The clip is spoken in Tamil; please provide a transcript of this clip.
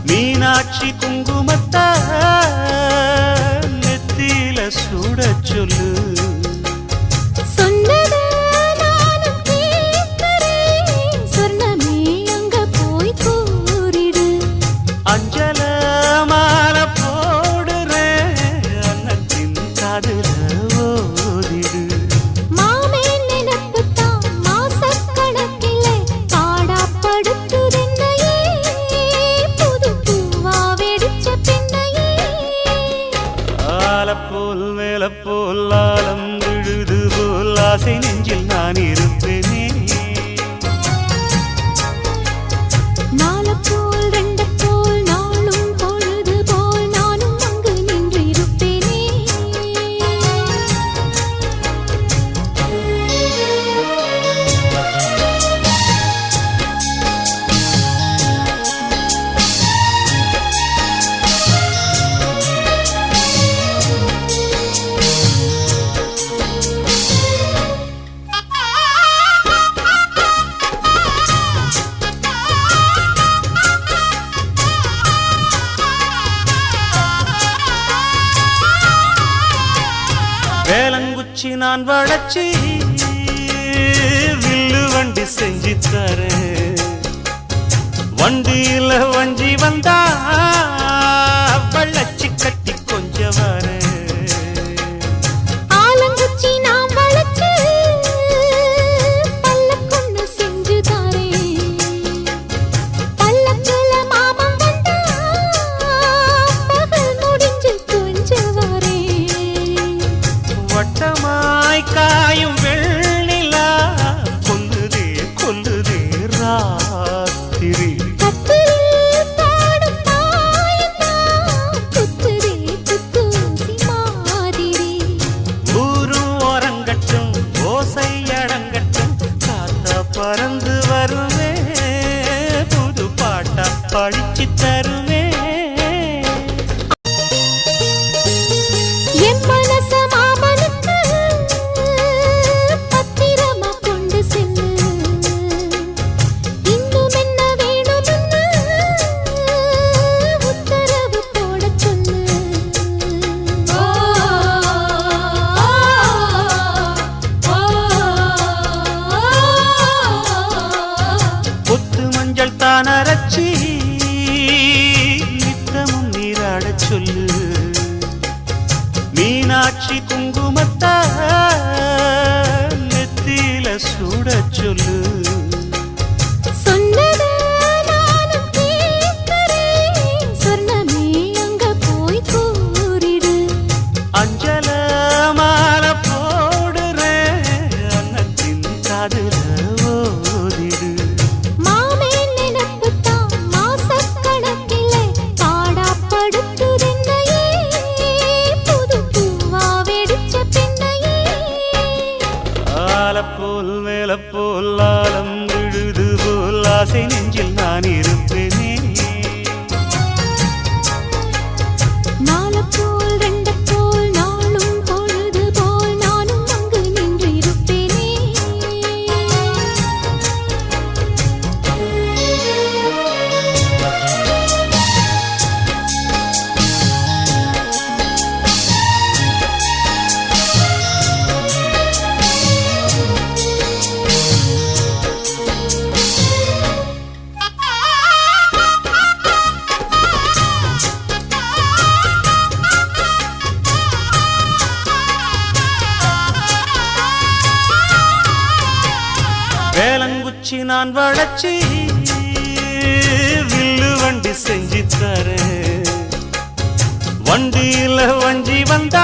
மீனாட்சி குங்குமத்த நெத்தியில சூட சொல்லு. அஞ்சல மாலை போடுறேன் அன்னத்தின் காதுல ஓடிடு. போல் மேல போல் ஆலம் விழுது போல் ஆசை நெஞ்சில் நான் இருப்பேனே. நாலு போல் ரெண்டு போல் நாளும் பொழுது போல் நானும் அங்கு நின்று இருப்பேனே. வேலங்குச்சி நான் வளச்சி வில்லு வண்டி செஞ்சு தரேன். வண்டியில வஞ்சி வந்தா வள்ளச்சி கட்டி கொஞ்சம் வரேன். ஆலங்குச்சி நான் வளச்சி பல்லக்கு செஞ்சு தரேன். பல்லக்குல மாமன் வந்தா பகல் முடிஞ்சு கொஞ்சம் வரேன். வட்டமாய் காயும் வெள்ளிலா கொல்லுதே கொல்லுதே ராத்திரி. ஊரும் ஓரங்கட்டும் ஓசை அடங்கட்டும் காத்தா பறந்து வருவே புது பாட்டா படிச்சு தருவே. அரைச்சி நித்தமும் நீராட சொல்லு. மீனாட்சி குங்குமத்த நெத்தியில சூட சொல்லு. வச்சு நான் வளைச்சு வில்லு வண்டி செஞ்சு தரேன். வண்டியில வஞ்சி வந்தா